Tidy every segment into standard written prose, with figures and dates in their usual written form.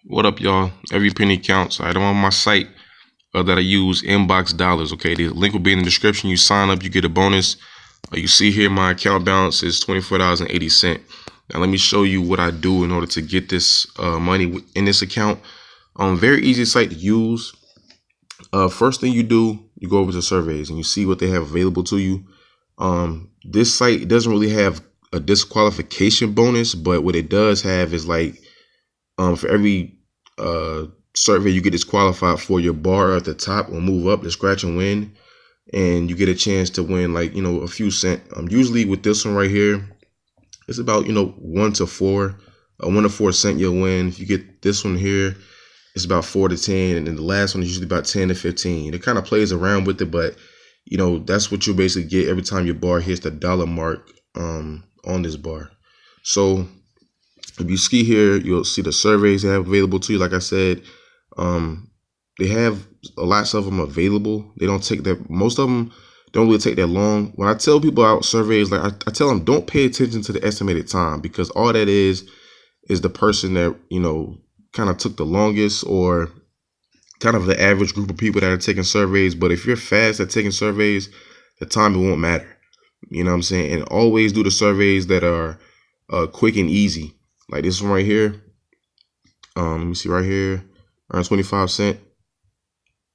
What up, y'all? Every penny counts. I'm on my site that I use, Inboxdollars. Okay, the link will be in the description. You sign up, you get a bonus. You see here, my account balance is $24.80. Now, let me show you what I do in order to get this money in this account. Very easy site to use. First thing you do, you go over to surveys and you see what they have available to you. This site doesn't really have a disqualification bonus, but what it does have is like for every survey you get disqualified for, your bar at the top will move up to scratch and win, and you get a chance to win like a few cents. Usually with this one right here, it's about 1 to 4, 1 to 4 cent you'll win. If you get this one here, it's about 4 to 10, and then the last one is usually about 10 to 15. It kind of plays around with it, but that's what you basically get every time your bar hits the dollar mark on this bar. So if you ski here, you'll see the surveys they have available to you. Like I said, they have lots of them available. They don't take that. Most of them don't really take that long. When I tell people about surveys, like I tell them, don't pay attention to the estimated time, because all that is the person that kind of took the longest, or kind of the average group of people that are taking surveys. But if you're fast at taking surveys, the time it won't matter. You know what I'm saying? And always do the surveys that are quick and easy. Like this one right here. Let me see right here. Earn 25 cents,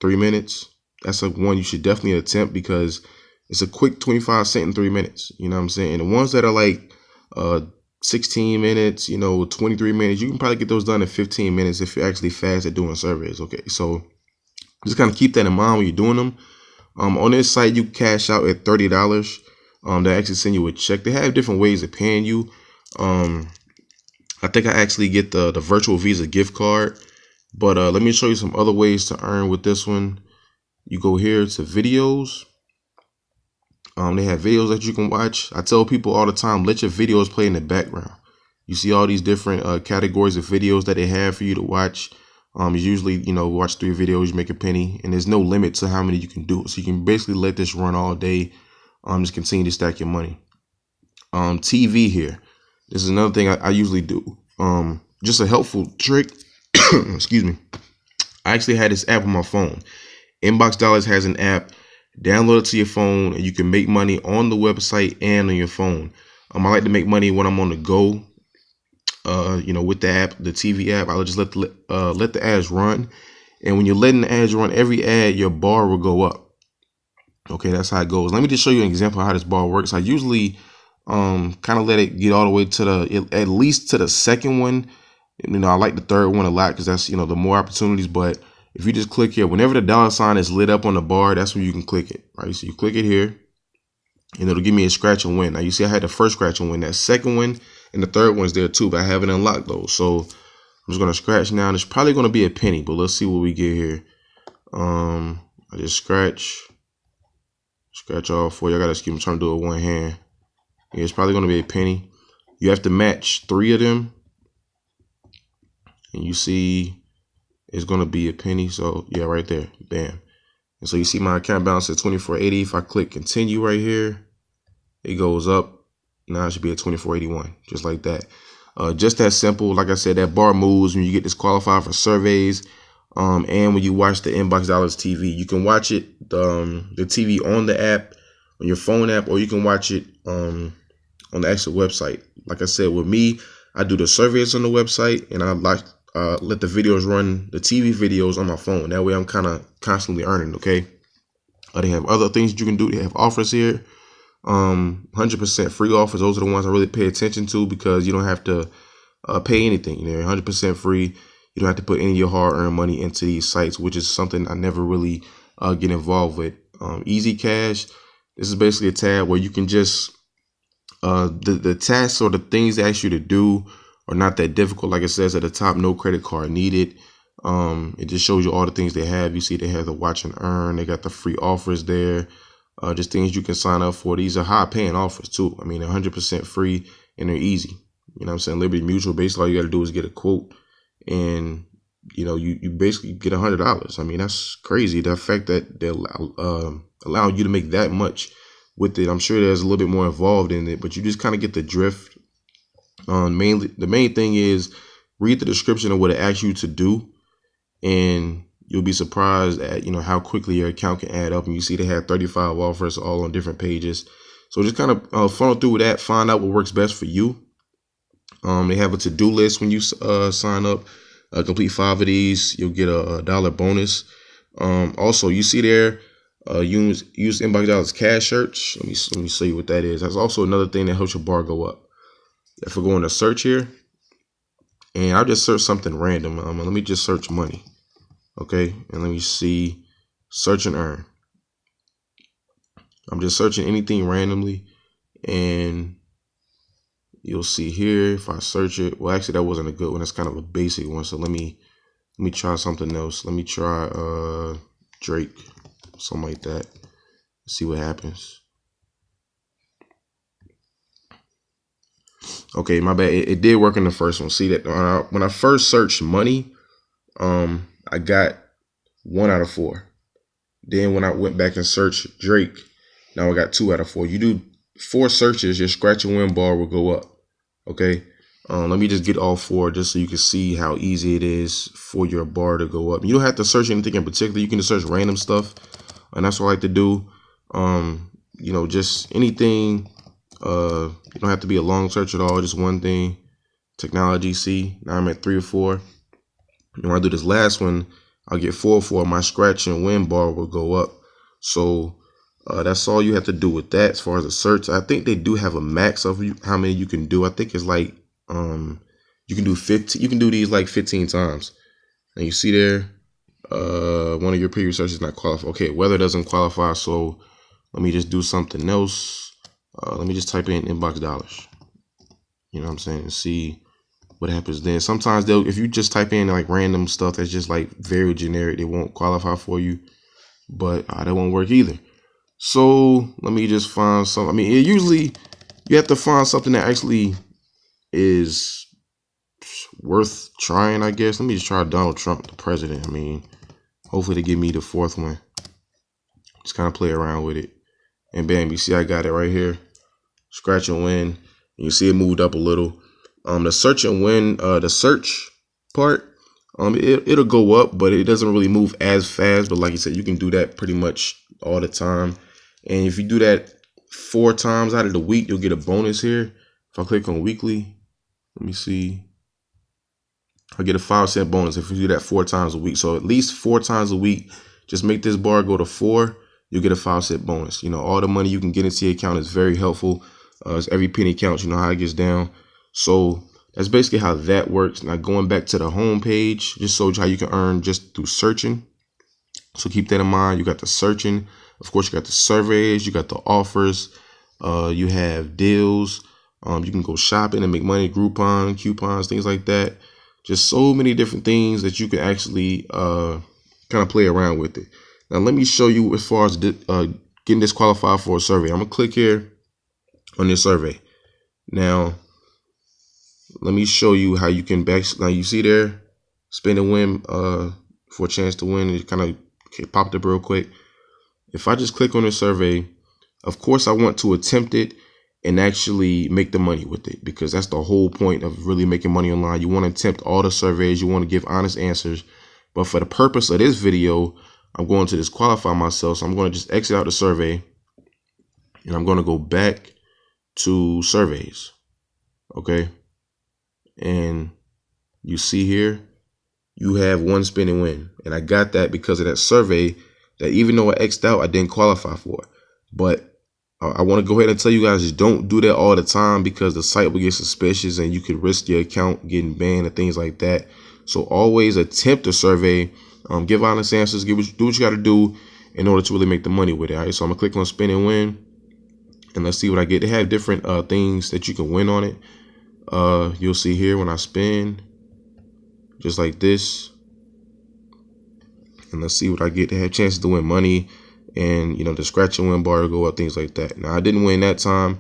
3 minutes. That's a one you should definitely attempt, because it's a quick 25 cents in 3 minutes. You know what I'm saying? And the ones that are like 16 minutes, 23 minutes, you can probably get those done in 15 minutes if you're actually fast at doing surveys. Okay, so just kind of keep that in mind when you're doing them. On this site, you cash out at $30. They actually send you a check. They have different ways of paying you. I think I actually get the virtual Visa gift card, but let me show you some other ways to earn with this one. You go here to videos. They have videos that you can watch. I tell people all the time, let your videos play in the background. You see all these different categories of videos that they have for you to watch. You usually, watch 3 videos, you make a penny, and there's no limit to how many you can do. So you can basically let this run all day. Just continue to stack your money. TV here. This is another thing I usually do. Just a helpful trick. Excuse me. I actually had this app on my phone. Inboxdollars has an app. Download it to your phone, and you can make money on the website and on your phone. I like to make money when I'm on the go. With the app, the TV app, I'll just let the ads run. And when you're letting the ads run, every ad, your bar will go up. Okay, that's how it goes. Let me just show you an example of how this bar works. I usually kind of let it get all the way to at least to the second one. I like the third one a lot, because that's the more opportunities. But if you just click here, whenever the dollar sign is lit up on the bar, that's when you can click it, right? So you click it here, and it'll give me a scratch and win. Now you see I had the first scratch and win. That second one and the third one's there too, but I haven't unlocked those. So I'm just gonna scratch now, and it's probably gonna be a penny, but let's see what we get here. I just scratch all 4. Y'all gotta excuse me, I'm trying to do it with one hand. Yeah, it's probably gonna be a penny. You have to match 3 of them, and you see it's gonna be a penny. So yeah, right there, bam. And so you see my account balance at $24.80. If I click continue right here, it goes up. Now it should be at $24.81, just like that. Just that simple. Like I said, that bar moves when you get disqualified for surveys, and when you watch the Inboxdollars TV. You can watch it the TV on the app, on your phone app, or you can watch it on the actual website. Like I said, with me, I do the surveys on the website, and I let the videos run, the TV videos on my phone. That way I'm kind of constantly earning. Okay. They have other things you can do. They have offers here. 100% free offers. Those are the ones I really pay attention to, because you don't have to pay anything. They're 100% free. You don't have to put any of your hard-earned money into these sites, which is something I never really get involved with. Easy Cash. This is basically a tab where you can just the tasks or the things they ask you to do are not that difficult. Like it says at the top, no credit card needed. It just shows you all the things they have. You see they have the watch and earn. They got the free offers there. Just things you can sign up for. These are high paying offers too. I mean, 100% free, and they're easy. You know what I'm saying? Liberty Mutual, basically all you got to do is get a quote, and you basically get $100. I mean, that's crazy. The fact that they'll allow you to make that much with it. I'm sure there's a little bit more involved in it, but you just kind of get the drift. The main thing is read the description of what it asks you to do, and you'll be surprised at how quickly your account can add up. And you see they have 35 offers all on different pages. So just kind of funnel through that, find out what works best for you. They have a to-do list when you sign up. Complete 5 of these, you'll get a $1 bonus. Also, you see there, use Inboxdollars cash search. Let me show you what that is. That's also another thing that helps your bar go up. If we go into search here, and I'll just search something random. Let me just search money. Okay, and let me see, search and earn. I'm just searching anything randomly, and you'll see here if I search it. Well, actually, that wasn't a good one. That's kind of a basic one. So let me try something else. Let me try Drake, something like that. See what happens. Okay, my bad. It did work in the first one. See that when I first searched money, I got 1 out of 4. Then when I went back and searched Drake, now I got 2 out of 4. You do 4 searches, your scratch and win bar will go up. Okay. Let me just get all 4 just so you can see how easy it is for your bar to go up. You don't have to search anything in particular. You can just search random stuff, and that's what I like to do. Just anything. You don't have to be a long search at all. Just one thing. Technology. See, now I'm at 3 or 4. And when I do this last one, I'll get 4 or 4. My scratch and win bar will go up. So that's all you have to do with that. As far as the search, I think they do have a max of how many you can do. I think it's like you can do 15. You can do these like 15 times. And you see there, one of your previous searches not qualified. Okay, weather doesn't qualify. So let me just do something else. Let me just type in Inboxdollars. You know what I'm saying? And see what happens then. Sometimes if you just type in like random stuff that's just like very generic, they won't qualify for you. But that won't work either. So let me just find some. I mean, usually you have to find something that actually is worth trying, I guess. Let me just try Donald Trump, the president. I mean, hopefully they give me the 4th one. Just kind of play around with it. And bam, you see I got it right here. Scratch and win. You see it moved up a little. The search and win, the search part, it'll go up, but it doesn't really move as fast. But like you said, you can do that pretty much all the time. And if you do that 4 times out of the week, you'll get a bonus here. If I click on weekly, let me see. I'll get a 5-cent bonus if you do that 4 times a week. So at least 4 times a week, just make this bar go to 4. You'll get a 5-cent bonus. All the money you can get into your account is very helpful. Every penny counts. You know how it gets down. So that's basically how that works. Now going back to the home page, just showed you how you can earn just through searching. So keep that in mind. You got the searching. Of course, you got the surveys. You got the offers. You have deals. You can go shopping and make money, Groupon, coupons, things like that. Just so many different things that you can actually kind of play around with it. Now, let me show you as far as getting disqualified for a survey. I'm going to click here on this survey. Now, let me show you how you can now you see there, spin and win for a chance to win. It kind of popped up real quick. If I just click on this survey, of course, I want to attempt it and actually make the money with it, because that's the whole point of really making money online. You want to attempt all the surveys. You want to give honest answers. But for the purpose of this video, I'm going to disqualify myself. So I'm going to just exit out the survey, and I'm going to go back to surveys. Okay. And you see here, you have 1 spin and win. And I got that because of that survey that even though I X'd out, I didn't qualify for. But I want to go ahead and tell you guys, just don't do that all the time, because the site will get suspicious and you could risk your account getting banned and things like that. So always attempt a survey, give honest answers, do what you got to do in order to really make the money with it. All right, so I'm gonna click on spin and win, and let's see what I get. They have different things that you can win on it. You'll see here when I spin, just like this, and let's see what I get. They have chances to win money, and the scratch and win bar will go up, things like that. Now I didn't win that time,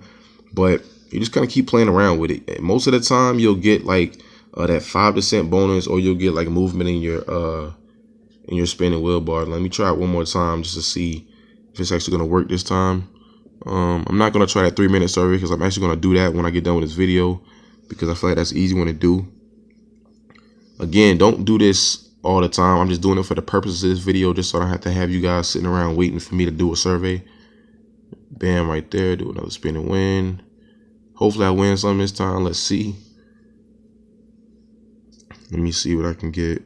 but you just kind of keep playing around with it. And most of the time you'll get like that 5% bonus, or you'll get like movement in your spin and wheel bar. Let me try it one more time just to see if it's actually going to work this time. I'm not going to try that 3-minute survey, because I'm actually going to do that when I get done with this video, because I feel like that's an easy one to do. Again, don't do this all the time. I'm just doing it for the purposes of this video, just so I don't have to have you guys sitting around waiting for me to do a survey. Bam, right there. Do another spin and win. Hopefully I win some this time. Let's see. Let me see what I can get.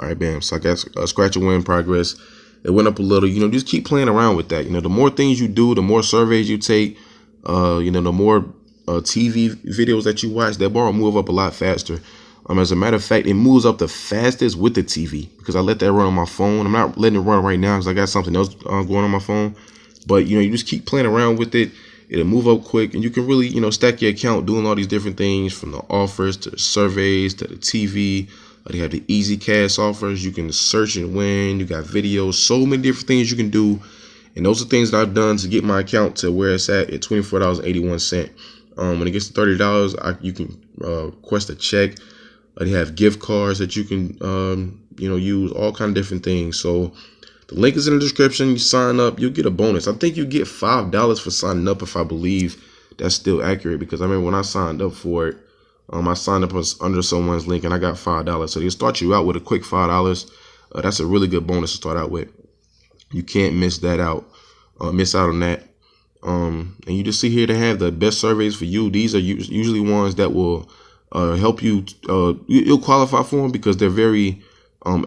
All right, bam. So I got a scratch and win progress. It went up a little. You know, just keep playing around with that. You know, the more things you do, the more surveys you take, you know, the more TV videos that you watch, that bar will move up a lot faster. As a matter of fact, it moves up the fastest with the TV because I let that run on my phone. I'm not letting it run right now because I got something else going on my phone. But, you know, you just keep playing around with it. It'll move up quick, and you can really, you know, stack your account doing all these different things, from the offers to the surveys to the TV. They have the easy cash offers. You can search and win. You got videos, so many different things you can do. And those are things that I've done to get my account to where it's at $24.81. When it gets to $30, you can request a check. They have gift cards that you can, you know, use, all kind of different things. So the link is in the description. You sign up, you'll get a bonus. I think you get $5 for signing up, if I believe that's still accurate, because I remember when I signed up for it, I signed up under someone's link and I got $5. So they'll start you out with a quick $5. That's a really good bonus to start out with. You can't miss that out. Miss out on that. And you just see here to have the best surveys for you. These are usually ones that will help you. You'll qualify for them because they're very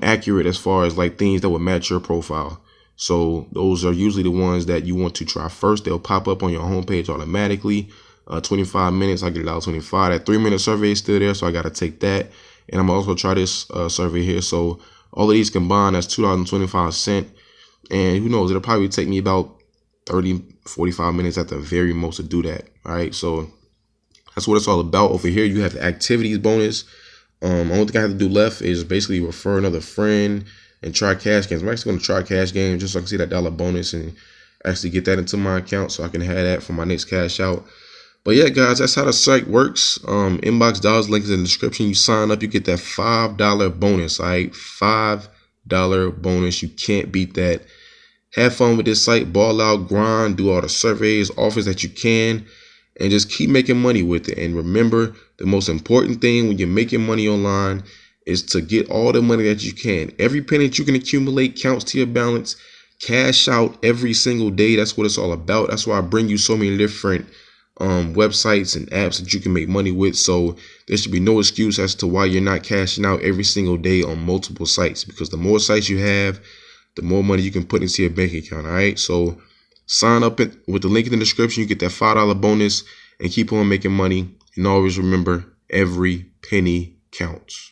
accurate as far as like things that will match your profile. So those are usually the ones that you want to try first. They'll pop up on your homepage automatically. 25 minutes, I get $1.25. That 3-minute survey is still there, so I got to take that. And I'm also try this survey here. So all of these combined, that's $2.25. And who knows, it'll probably take me about 30-45 minutes at the very most to do that. All right, so that's what it's all about. Over here you have the activities bonus. Only thing I have to do left is basically refer another friend and try cash games. I'm actually going to try cash games just so I can see that dollar bonus and actually get that into my account so I can have that for my next cash out. But yeah, guys, that's how the site works. Inboxdollars, link is in the description. You sign up, you get that $5 bonus. All right, $5 bonus. You can't beat that. Have fun with this site, ball out, grind, do all the surveys, offers that you can, and just keep making money with it. And remember, the most important thing when you're making money online is to get all the money that you can. Every penny that you can accumulate counts to your balance. Cash out every single day. That's what it's all about. That's why I bring you so many different websites and apps that you can make money with. So there should be no excuse as to why you're not cashing out every single day on multiple sites, because the more sites you have, the more money you can put into your bank account. All right, so sign up with the link in the description. You get that $5 bonus and keep on making money. And always remember, every penny counts.